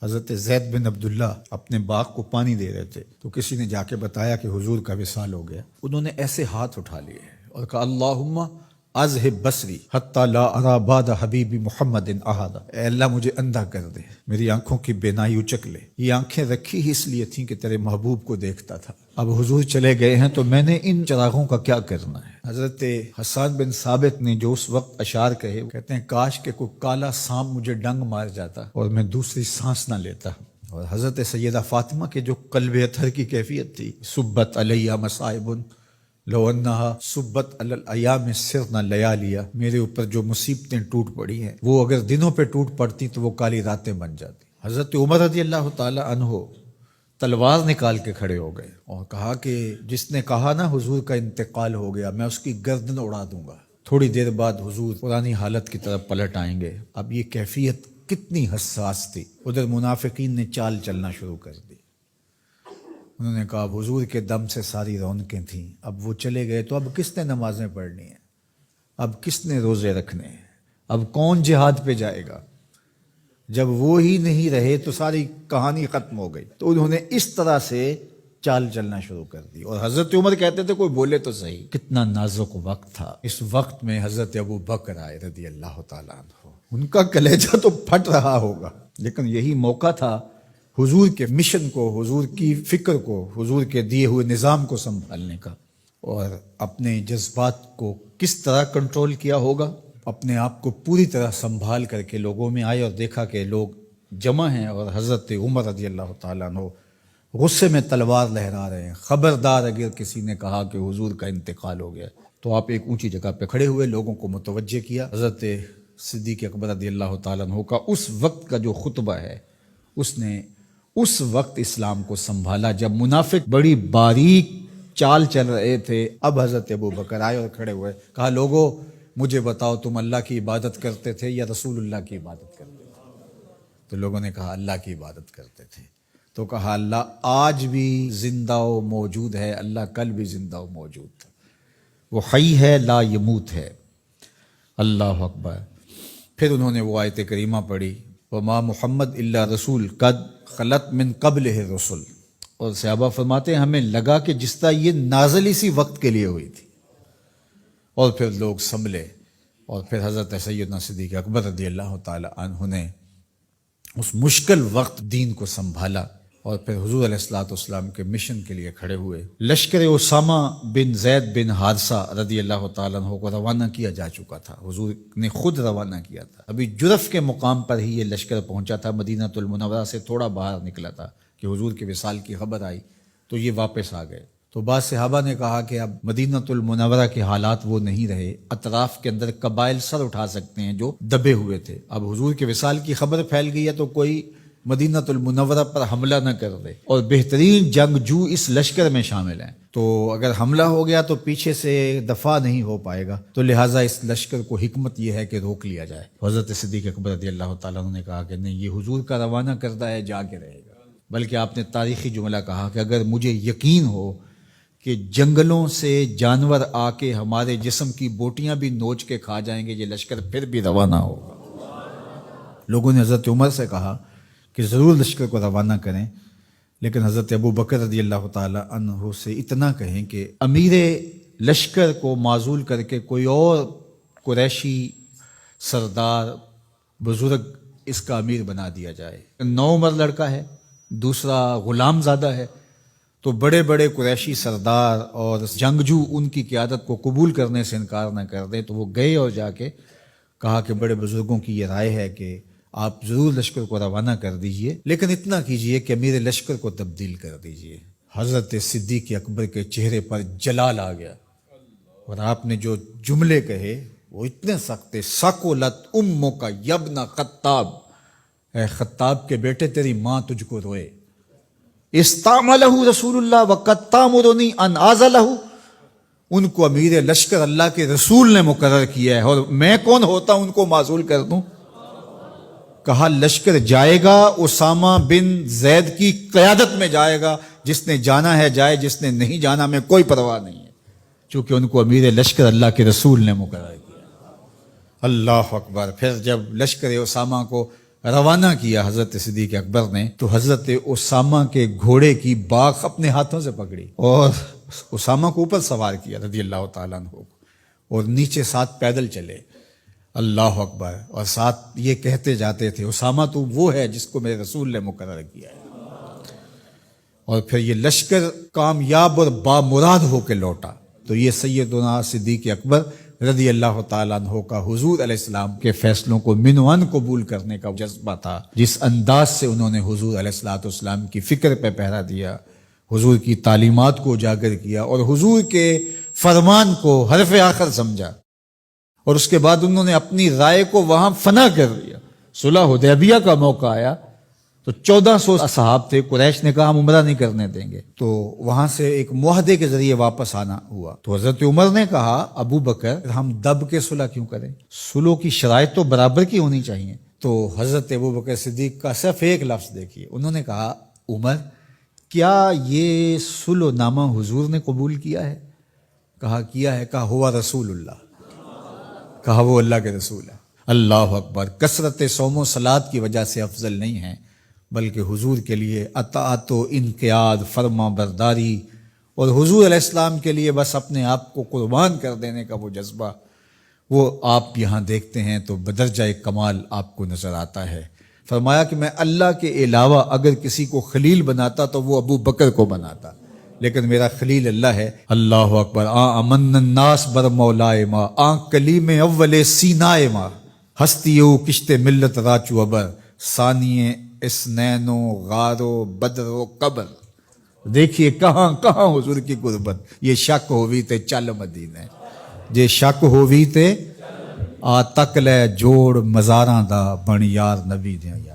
حضرت زید بن عبداللہ اپنے باغ کو پانی دے رہے تھے تو کسی نے جا کے بتایا کہ حضور کا وصال ہو گیا. انہوں نے ایسے ہاتھ اٹھا لیے اور کہا اللہم اذہب بصری حتی لا ارا بعد حبیبی محمد احد. اے اللہ مجھے اندھا کر دے، میری آنکھوں کی بینائی اچک لے. یہ آنکھیں رکھی ہی اس لیے تھیں کہ تیرے محبوب کو دیکھتا تھا، اب حضور چلے گئے ہیں تو میں نے ان چراغوں کا کیا کرنا ہے. حضرت حسان بن ثابت نے جو اس وقت اشعار کہے، کہتے ہیں کاش کہ کوئی کالا سانپ مجھے ڈنگ مار جاتا اور میں دوسری سانس نہ لیتا. اور حضرت سیدہ فاطمہ کے جو قلب اطہر کی کیفیت تھی، سبت علیہ مصائب لو انہا سبت علی الایام سرنا لیالیا، میرے اوپر جو مصیبتیں ٹوٹ پڑی ہیں وہ اگر دنوں پہ ٹوٹ پڑتی تو وہ کالی راتیں بن جاتی. حضرت عمر رضی اللہ تعالی عنہ تلوار نکال کے کھڑے ہو گئے اور کہا کہ جس نے کہا نا حضور کا انتقال ہو گیا میں اس کی گردن اڑا دوں گا. تھوڑی دیر بعد حضور پرانی حالت کی طرف پلٹ آئیں گے. اب یہ کیفیت کتنی حساس تھی. ادھر منافقین نے چال چلنا شروع کر دی. انہوں نے کہا اب حضور کے دم سے ساری رونقیں تھیں، اب وہ چلے گئے تو اب کس نے نمازیں پڑھنی ہیں، اب کس نے روزے رکھنے ہیں، اب کون جہاد پہ جائے گا. جب وہ ہی نہیں رہے تو ساری کہانی ختم ہو گئی. تو انہوں نے اس طرح سے چال چلنا شروع کر دی. اور حضرت عمر کہتے تھے کوئی بولے تو صحیح. کتنا نازک وقت تھا. اس وقت میں حضرت ابو بکر آئے رضی اللہ تعالیٰ عنہ. ان کا کلیجہ تو پھٹ رہا ہوگا، لیکن یہی موقع تھا حضور کے مشن کو، حضور کی فکر کو، حضور کے دیے ہوئے نظام کو سنبھالنے کا. اور اپنے جذبات کو کس طرح کنٹرول کیا ہوگا. اپنے آپ کو پوری طرح سنبھال کر کے لوگوں میں آئے اور دیکھا کہ لوگ جمع ہیں اور حضرت عمر رضی اللہ تعالیٰ عنہ غصے میں تلوار لہرا رہے ہیں. خبردار اگر کسی نے کہا کہ حضور کا انتقال ہو گیا. تو آپ ایک اونچی جگہ پہ کھڑے ہوئے، لوگوں کو متوجہ کیا. حضرت صدیق اکبر رضی اللہ تعالیٰ عنہ کا اس وقت کا جو خطبہ ہے، اس نے اس وقت اسلام کو سنبھالا جب منافق بڑی باریک چال چل رہے تھے. اب حضرت ابو بکر آئے اور کھڑے ہوئے، کہا لوگو مجھے بتاؤ تم اللہ کی عبادت کرتے تھے یا رسول اللہ کی عبادت کرتے تھے. تو لوگوں نے کہا اللہ کی عبادت کرتے تھے. تو کہا اللہ آج بھی زندہ و موجود ہے، اللہ کل بھی زندہ و موجود تھا، وہ حی ہے لا یموت ہے. اللہ اکبر. پھر انہوں نے وہ آیت کریمہ پڑھی وما محمد الا رسول قد خلت من قبلہ الرسل. اور صحابہ فرماتے ہیں ہمیں لگا کہ جس طرح یہ نازل اسی وقت کے لیے ہوئی تھی. اور پھر لوگ سنبھلے اور پھر حضرت سیدنا صدیق اکبر رضی اللہ تعالی عنہ نے اس مشکل وقت دین کو سنبھالا اور پھر حضور علیہ الصلوۃ والسلام کے مشن کے لیے کھڑے ہوئے. لشکر اسامہ بن زید بن حارثہ رضی اللہ تعالیٰ عنہ کو روانہ کیا جا چکا تھا. حضور نے خود روانہ کیا تھا. ابھی جرف کے مقام پر ہی یہ لشکر پہنچا تھا. مدینہ المنورہ سے تھوڑا باہر نکلا تھا کہ حضور کے وصال کی خبر آئی تو یہ واپس آ گئے. تو بعض صحابہ نے کہا کہ اب مدینہ المنورہ کے حالات وہ نہیں رہے، اطراف کے اندر قبائل سر اٹھا سکتے ہیں جو دبے ہوئے تھے. اب حضور کے وصال کی خبر پھیل گئی ہے تو کوئی مدینہ المنورہ پر حملہ نہ کر دے. اور بہترین جنگجو اس لشکر میں شامل ہیں، تو اگر حملہ ہو گیا تو پیچھے سے دفاع نہیں ہو پائے گا. تو لہٰذا اس لشکر کو حکمت یہ ہے کہ روک لیا جائے. حضرت صدیق اکبر رضی اللہ تعالیٰ عنہ نے کہا کہ نہیں، یہ حضور کا روانہ کردہ ہے، جا کے رہے گا. بلکہ آپ نے تاریخی جملہ کہا کہ اگر مجھے یقین ہو کہ جنگلوں سے جانور آ کے ہمارے جسم کی بوٹیاں بھی نوچ کے کھا جائیں گے، یہ لشکر پھر بھی روانہ ہوگا. لوگوں نے حضرت عمر سے کہا کہ ضرور لشکر کو روانہ کریں، لیکن حضرت ابو بکر رضی اللہ تعالی عنہ سے اتنا کہیں کہ امیر لشکر کو معزول کر کے کوئی اور قریشی سردار بزرگ اس کا امیر بنا دیا جائے. 9 عمر لڑکا ہے، دوسرا غلام زادہ ہے، تو بڑے بڑے قریشی سردار اور جنگجو ان کی قیادت کو قبول کرنے سے انکار نہ کر دیں. تو وہ گئے اور جا کے کہا کہ بڑے بزرگوں کی یہ رائے ہے کہ آپ ضرور لشکر کو روانہ کر دیجئے، لیکن اتنا کیجئے کہ امیر لشکر کو تبدیل کر دیجئے. حضرت صدیق اکبر کے چہرے پر جلال آ گیا اور آپ نے جو جملے کہے وہ اتنے سخت تھے. ثقلت امک یبن خطاب، اے خطاب کے بیٹے تیری ماں تجھ کو روئے. استعملہ رسول اللہ وقد تامرنی ان اعزلہ، ان کو امیر لشکر اللہ کے رسول نے مقرر کیا ہے اور میں کون ہوتا ان کو معزول کر دوں. کہا لشکر جائے گا، اسامہ بن زید کی قیادت میں جائے گا، جس نے جانا ہے جائے، جس نے نہیں جانا میں کوئی پرواہ نہیں ہے، چونکہ ان کو امیر لشکر اللہ کے رسول نے مقرر کیا. اللہ اکبر. پھر جب لشکر اسامہ کو روانہ کیا حضرت صدیق اکبر نے تو حضرت اسامہ کے گھوڑے کی باک اپنے ہاتھوں سے پکڑی اور اسامہ کو اوپر سوار کیا رضی اللہ تعالیٰ عنہ کو، اور نیچے ساتھ پیدل چلے، اللہ اکبر، اور ساتھ یہ کہتے جاتے تھے اسامہ تو وہ ہے جس کو میرے رسول نے مقرر کیا ہے۔ اور پھر یہ لشکر کامیاب اور بامراد ہو کے لوٹا۔ تو یہ سیدنا صدیق اکبر رضی اللہ تعالیٰ عنہ کا حضور علیہ السلام کے فیصلوں کو من و عن قبول کرنے کا جذبہ تھا، جس انداز سے انہوں نے حضور علیہ السلام کی فکر پہ پہرا دیا، حضور کی تعلیمات کو اجاگر کیا اور حضور کے فرمان کو حرف آخر سمجھا، اور اس کے بعد انہوں نے اپنی رائے کو وہاں فنا کر دیا۔ صلح حدیبیہ کا موقع آیا تو 1400 اصحاب تھے، قریش نے کہا ہم عمرہ نہیں کرنے دیں گے، تو وہاں سے ایک معاہدے کے ذریعے واپس آنا ہوا۔ تو حضرت عمر نے کہا ابو بکر ہم دب کے صلح کیوں کریں، صلح کی شرائط تو برابر کی ہونی چاہیے۔ تو حضرت ابو بکر صدیق کا صرف ایک لفظ دیکھیے، انہوں نے کہا عمر کیا یہ صلح نامہ حضور نے قبول کیا ہے؟ کہا کیا ہے۔ کہا ہوا رسول اللہ، کہا وہ اللہ کے رسول ہے۔ اللہ اکبر، کثرت صوم و صلات کی وجہ سے افضل نہیں ہے، بلکہ حضور کے لیے اطاعت و انقیاد، فرما برداری، اور حضور علیہ السلام کے لیے بس اپنے آپ کو قربان کر دینے کا وہ جذبہ، وہ آپ یہاں دیکھتے ہیں تو بدرجہ کمال آپ کو نظر آتا ہے۔ فرمایا کہ میں اللہ کے علاوہ اگر کسی کو خلیل بناتا تو وہ ابو بکر کو بناتا، لیکن میرا خلیل اللہ ہے۔ اللہ اکبر، امن الناس بر مولائے ما، کلیم اول سینائے ما، ہستیو کشت ملت راچو ابر، ثانی اسنینو غارو بدر و قبر۔ دیکھیے کہاں کہاں حضور کی قربت، یہ شک ہووی تے چل مدینے، یہ شک ہووی تے آ تک لے جوڑ مزاراں دا بن یار نبی دیاں۔